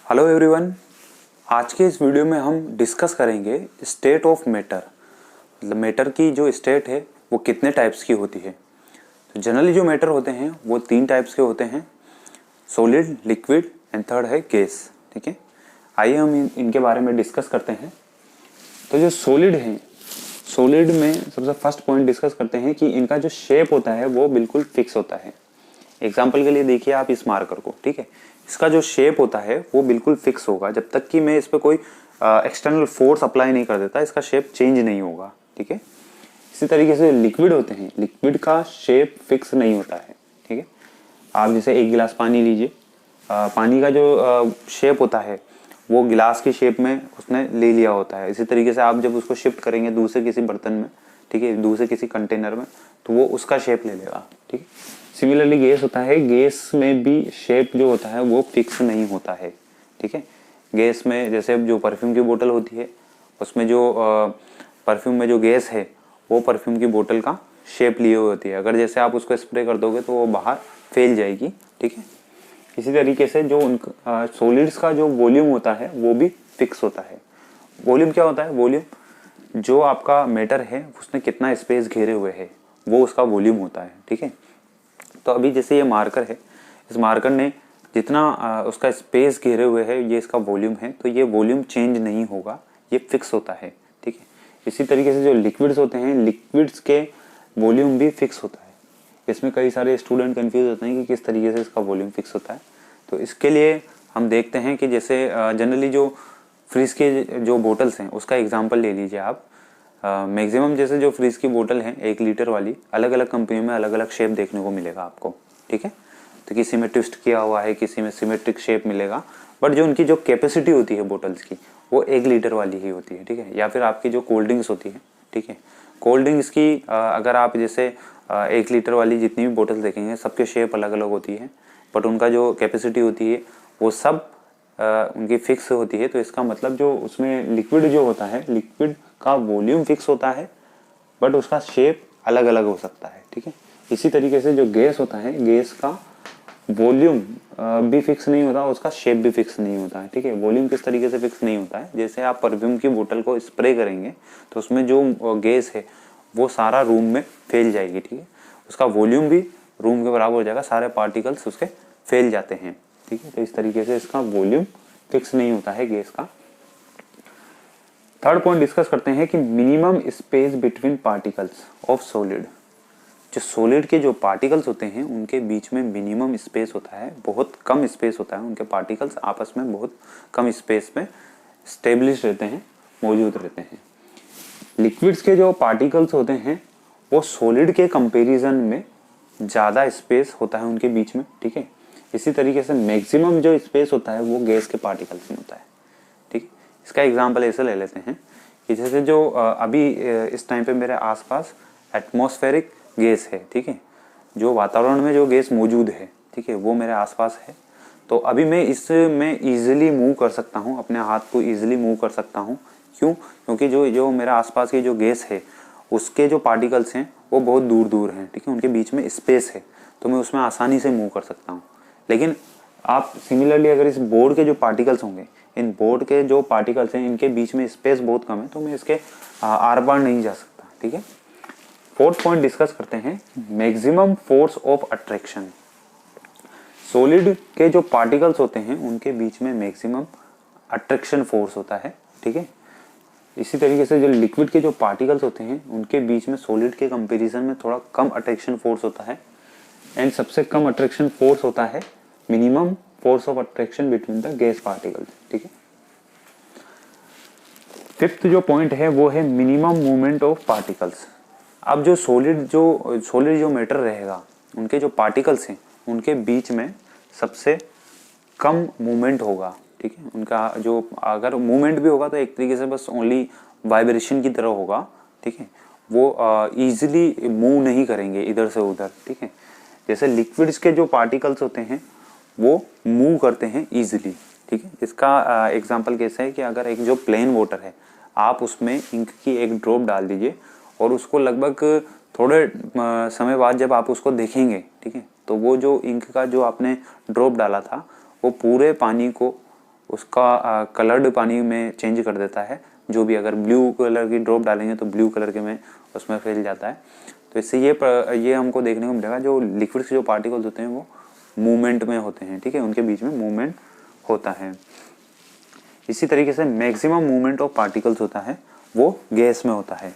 Hello everyone. आज के इस वीडियो में हम डिस्कस करेंगे स्टेट ऑफ मैटर। मतलब मैटर की जो स्टेट है वो कितने टाइप्स की होती है। तो जनरली जो मैटर होते हैं वो 3 टाइप्स के होते हैं, सॉलिड, लिक्विड एंड थर्ड है गैस। ठीक है, आइए हम इनके बारे में डिस्कस करते हैं। तो जो सॉलिड है, सॉलिड में सबसे फर्स्ट पॉइंट डिस्कस करते हैं कि इनका जो शेप होता है वो बिल्कुल फिक्स होता है। एग्जाम्पल के लिए देखिए आप इस मार्कर को, ठीक है, इसका जो शेप होता है वो बिल्कुल फिक्स होगा। जब तक कि मैं इस पर कोई एक्सटर्नल फोर्स अप्लाई नहीं कर देता इसका शेप चेंज नहीं होगा। ठीक है, इसी तरीके से लिक्विड होते हैं, लिक्विड का शेप फिक्स नहीं होता है। ठीक है, आप जैसे एक गिलास पानी लीजिए, पानी का जो शेप होता है वो गिलास की शेप में उसने ले लिया होता है। इसी तरीके से आप जब उसको शिफ्ट करेंगे दूसरे किसी बर्तन में, ठीक है, दूसरे किसी कंटेनर में, तो वो उसका शेप ले लेगा। ठीक है, सिमिलरली गैस होता है, गैस में भी शेप जो होता है वो फिक्स नहीं होता है। ठीक है, गैस में जैसे जो परफ्यूम की बोतल होती है उसमें जो परफ्यूम में जो गैस है वो परफ्यूम की बोतल का शेप लिए हुए होती है। अगर जैसे आप उसको स्प्रे कर दोगे तो वो बाहर फैल जाएगी। ठीक है, इसी तरीके से जो सॉलिड्स का जो वॉल्यूम होता है वो भी फिक्स होता है। वॉल्यूम क्या होता है? वॉल्यूम जो आपका मैटर है उसने कितना स्पेस घेरे हुए है वो उसका वॉल्यूम होता है। ठीक है, तो अभी जैसे ये मार्कर है, इस मार्कर ने जितना उसका स्पेस घेरे हुए है ये इसका वॉल्यूम है, तो ये वॉल्यूम चेंज नहीं होगा, ये फिक्स होता है। ठीक है, इसी तरीके से जो लिक्विड्स होते हैं, लिक्विड्स के वॉल्यूम भी फिक्स होता है। इसमें कई सारे स्टूडेंट कंफ्यूज होते हैं कि किस तरीके से इसका वॉल्यूम फिक्स होता है। तो इसके लिए हम देखते हैं कि जैसे जनरली जो फ्रिज के जो बोटल्स हैं उसका एग्जांपल ले लीजिए आप। मैक्सिमम जैसे जो फ्रिज की बोतल है 1 लीटर वाली, अलग अलग कंपनियों में अलग अलग शेप देखने को मिलेगा आपको। ठीक है, तो किसी में ट्विस्ट किया हुआ है, किसी में सिमेट्रिक शेप मिलेगा, बट जो उनकी जो कैपेसिटी होती है बोटल्स की वो 1 लीटर वाली ही होती है। ठीक है, या फिर आपकी जो कोल्ड ड्रिंक्स होती है, ठीक है, कोल्ड ड्रिंक्स की अगर आप जैसे 1 लीटर वाली जितनी भी बोतल देखेंगे सबके शेप अलग अलग होती है, बट उनका जो कैपेसिटी होती है वो सब उनकी फिक्स होती है। तो इसका मतलब जो उसमें लिक्विड जो होता है, लिक्विड का वॉल्यूम फिक्स होता है बट उसका शेप अलग अलग हो सकता है। ठीक है, इसी तरीके से जो गैस होता है, गैस का वॉल्यूम भी फिक्स नहीं होता, उसका शेप भी फिक्स नहीं होता है। ठीक है, वॉल्यूम किस तरीके से फिक्स नहीं होता है? जैसे आप परफ्यूम की बोतल को स्प्रे करेंगे तो उसमें जो गैस है वो सारा रूम में फैल जाएगी। ठीक है, उसका वॉल्यूम भी रूम के बराबर हो जाएगा, सारे पार्टिकल्स उसके फैल जाते हैं। ठीक है, तो इस तरीके से इसका वॉल्यूम फिक्स नहीं होता है गैस का। थर्ड पॉइंट डिस्कस करते हैं कि minimum space between particles of solid. जो सॉलिड के जो पार्टिकल्स होते हैं उनके बीच में मिनिमम स्पेस होता है, बहुत कम स्पेस होता है, उनके पार्टिकल्स आपस में बहुत कम स्पेस में स्टेब्लिश रहते हैं, मौजूद रहते हैं। लिक्विड्स के जो पार्टिकल्स होते हैं वो सॉलिड के कंपैरिजन में ज़्यादा स्पेस होता है उनके बीच में। ठीक है, इसी तरीके से मैक्सिमम जो स्पेस होता है वो गैस के पार्टिकल्स में होता है। ठीक, इसका एग्जांपल ऐसे ले लेते हैं कि जैसे जो अभी इस टाइम पे मेरे आसपास एटमॉस्फेरिक गैस है। ठीक है, जो वातावरण में जो गैस मौजूद है, ठीक है, वो मेरे आसपास है। तो अभी मैं इसमें ईजिली मूव कर सकता हूँ, अपने हाथ को ईजिली मूव कर सकता हूँ। क्यों? क्योंकि जो मेरे आसपास की जो गैस है उसके जो पार्टिकल्स हैं वो बहुत दूर दूर हैं। ठीक है, उनके बीच में स्पेस है तो मैं उसमें आसानी से मूव कर सकता हूँ। लेकिन आप सिमिलरली अगर इस बोर्ड के जो पार्टिकल्स होंगे, इन बोर्ड के जो पार्टिकल्स हैं इनके बीच में स्पेस बहुत कम है, तो मैं इसके आर पार नहीं जा सकता। ठीक है, फोर्थ पॉइंट डिस्कस करते हैं, maximum force of attraction. Solid के जो पार्टिकल्स होते हैं उनके बीच में मैक्सिमम अट्रैक्शन फोर्स होता है। ठीक है, इसी तरीके से जो लिक्विड के जो पार्टिकल्स होते हैं उनके बीच में सॉलिड के कंपैरिजन में थोड़ा कम अट्रैक्शन फोर्स होता है, एंड सबसे कम अट्रैक्शन फोर्स होता है minimum force of attraction between the gas particles. ठीक है, फिफ्थ जो पॉइंट है वो है मिनिमम मूवमेंट ऑफ पार्टिकल्स। अब जो सॉलिड जो मैटर रहेगा उनके जो पार्टिकल्स हैं उनके बीच में सबसे कम मूवमेंट होगा। ठीक है, उनका जो अगर मूवमेंट भी होगा तो एक तरीके से बस ओनली वाइब्रेशन की तरह होगा। ठीक है, वो इजीली मूव नहीं करेंगे इधर से उधर। ठीक है, जैसे लिक्विड्स के जो पार्टिकल्स होते हैं वो मूव करते हैं इजीली। ठीक है, इसका एग्जांपल कैसे है कि अगर एक जो प्लेन वाटर है आप उसमें इंक की एक ड्रॉप डाल दीजिए और उसको लगभग थोड़े समय बाद जब आप उसको देखेंगे, ठीक है, तो वो जो इंक का जो आपने ड्रॉप डाला था वो पूरे पानी को उसका कलर्ड पानी में चेंज कर देता है। जो भी अगर ब्लू कलर की ड्रॉप डालेंगे तो ब्लू कलर के में उसमें फैल जाता है। तो इससे ये हमको देखने को मिलेगा जो लिक्विड्स के जो पार्टिकल्स होते हैं वो मूवमेंट में होते हैं, ठीक है, उनके बीच में मूवमेंट होता है। इसी तरीके से मैक्सिमम मूवमेंट ऑफ पार्टिकल्स होता है वो गैस में होता है।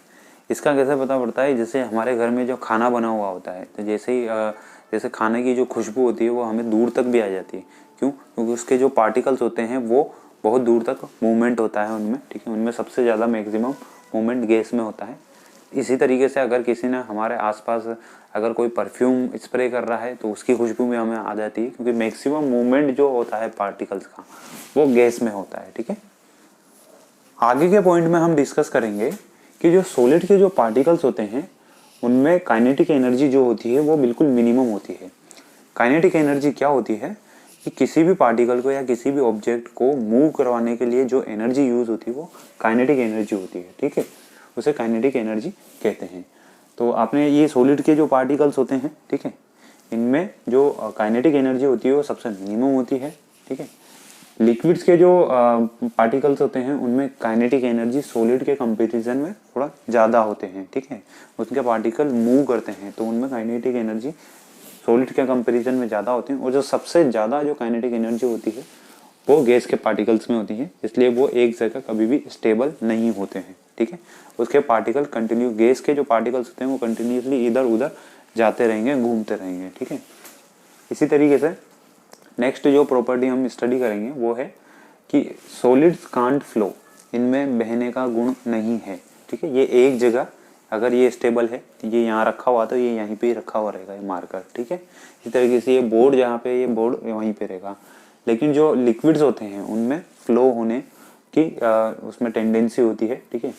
इसका कैसे पता पड़ता है? जैसे हमारे घर में जो खाना बना हुआ होता है तो जैसे खाने की जो खुशबू होती है वो हमें दूर तक भी आ जाती है। क्यों? क्योंकि उसके जो पार्टिकल्स होते हैं वो बहुत दूर तक मूवमेंट होता है उनमें, ठीक है, उनमें सबसे ज़्यादा मैक्सिमम मूवमेंट गैस में होता है। इसी तरीके से अगर किसी ने हमारे आसपास अगर कोई परफ्यूम स्प्रे कर रहा है तो उसकी खुशबू भी हमें आ जाती है, क्योंकि मैक्सिमम मूवमेंट जो होता है पार्टिकल्स का वो गैस में होता है, ठीक है। आगे के पॉइंट में हम डिस्कस करेंगे कि जो सॉलिड के जो पार्टिकल्स होते हैं उनमें काइनेटिक एनर्जी जो होती है वो बिल्कुल मिनिमम होती है। काइनेटिक एनर्जी क्या होती है कि किसी भी पार्टिकल को या किसी भी ऑब्जेक्ट को मूव करवाने के लिए जो एनर्जी यूज होती है वो काइनेटिक एनर्जी होती है, ठीक है, उसे काइनेटिक एनर्जी कहते हैं। तो आपने ये सॉलिड के जो पार्टिकल्स होते हैं, ठीक है, इनमें जो काइनेटिक एनर्जी होती है वो सबसे मिनिमम होती है, ठीक है। लिक्विड्स के जो पार्टिकल्स होते हैं उनमें काइनेटिक एनर्जी सॉलिड के कंपैरिजन में थोड़ा ज़्यादा होते हैं, ठीक है, उसके पार्टिकल मूव करते हैं तो उनमें काइनेटिक एनर्जी सॉलिड के कंपैरिजन में ज़्यादा होती है। और जो सबसे ज़्यादा जो काइनेटिक एनर्जी होती है वो गैस के पार्टिकल्स में होती है, इसलिए वो एक जगह कभी भी स्टेबल नहीं होते हैं, ठीक है। उसके पार्टिकल कंटिन्यू, गैस के जो पार्टिकल्स होते हैं वो कंटिन्यूसली इधर उधर जाते रहेंगे, घूमते रहेंगे, ठीक है। इसी तरीके से नेक्स्ट जो प्रॉपर्टी हम स्टडी करेंगे वो है कि सॉलिड्स कांट फ्लो, इनमें बहने का गुण नहीं है, ठीक है। ये एक जगह अगर ये स्टेबल है, ये यहाँ रखा हुआ तो ये यहीं पे ही रखा हुआ रहेगा, ये मार्कर, ठीक है। इसी तरीके से ये बोर्ड जहाँ पे, ये बोर्ड वहीं पे रहेगा। लेकिन जो लिक्विड्स होते हैं उनमें फ्लो होने की उसमें टेंडेंसी होती है, ठीक है।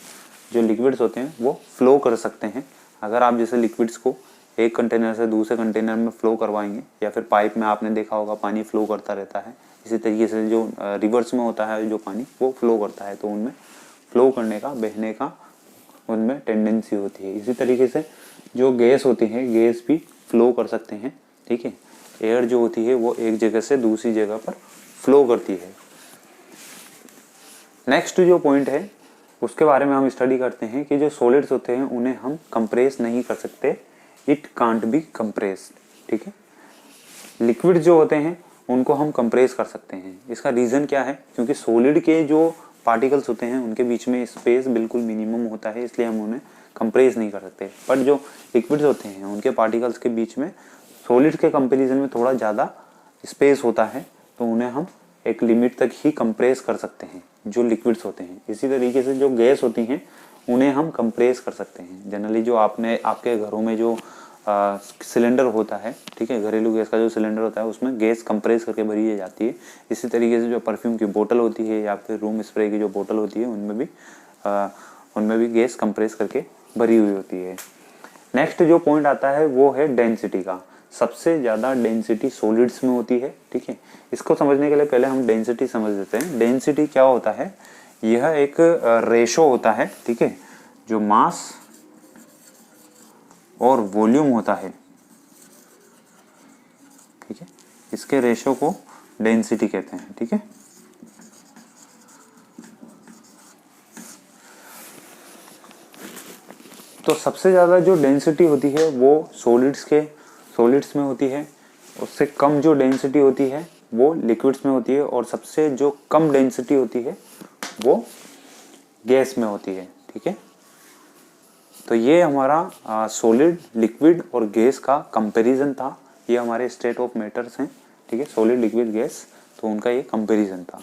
जो लिक्विड्स होते हैं वो फ्लो कर सकते हैं। अगर आप जैसे लिक्विड्स को एक कंटेनर से दूसरे कंटेनर में फ्लो करवाएंगे, या फिर पाइप में आपने देखा होगा पानी फ्लो करता रहता है, इसी तरीके से जो रिवर्स में होता है जो पानी वो फ्लो करता है, तो उनमें फ्लो करने का, बहने का उनमें टेंडेंसी होती है। इसी तरीके से जो गैस होती है, गैस भी फ्लो कर सकते हैं, ठीक है। एयर जो होती है वो एक जगह से दूसरी जगह पर फ्लो करती है। नेक्स्ट जो पॉइंट है उसके बारे में हम स्टडी करते हैं कि जो सॉलिड्स होते हैं उन्हें हम कंप्रेस नहीं कर सकते, इट कांट बी कंप्रेस, ठीक है। लिक्विड जो होते हैं उनको हम कंप्रेस कर सकते हैं। इसका रीज़न क्या है? क्योंकि सॉलिड के जो पार्टिकल्स होते हैं उनके बीच में स्पेस बिल्कुल मिनिमम होता है, इसलिए हम उन्हें कंप्रेस नहीं कर सकते। पर जो लिक्विड्स होते हैं उनके पार्टिकल्स के बीच में सॉलिड के कंपैरिजन में थोड़ा ज़्यादा स्पेस होता है, तो उन्हें हम एक लिमिट तक ही कंप्रेस कर सकते हैं, जो लिक्विड्स होते हैं। इसी तरीके से जो गैस होती हैं उन्हें हम कंप्रेस कर सकते हैं। जनरली जो आपके घरों में जो सिलेंडर होता है, ठीक है, घरेलू गैस का जो सिलेंडर होता है उसमें गैस कंप्रेस करके भरी जाती है। इसी तरीके से जो परफ्यूम की बोतल होती है या फिर रूम स्प्रे की जो बोतल होती है उनमें भी गैस कंप्रेस करके भरी हुई होती है। नेक्स्ट जो पॉइंट आता है वो है डेंसिटी का। सबसे ज़्यादा डेंसिटी सॉलिड्स में होती है, ठीक है। इसको समझने के लिए पहले हम डेंसिटी समझ लेते हैं। डेंसिटी क्या होता है? यह एक रेशो होता है, ठीक है, जो मास और वॉल्यूम होता है, ठीक है, इसके रेशो को डेंसिटी कहते हैं, ठीक है। तो सबसे ज़्यादा जो डेंसिटी होती है वो सॉलिड्स में होती है। उससे कम जो डेंसिटी होती है वो लिक्विड्स में होती है, और सबसे जो कम डेंसिटी होती है वो गैस में होती है, ठीक है। तो ये हमारा सॉलिड, लिक्विड और गैस का कंपैरिजन था। ये हमारे स्टेट ऑफ मैटर्स हैं, ठीक है, सॉलिड, लिक्विड, गैस, तो उनका ये कंपैरिजन था।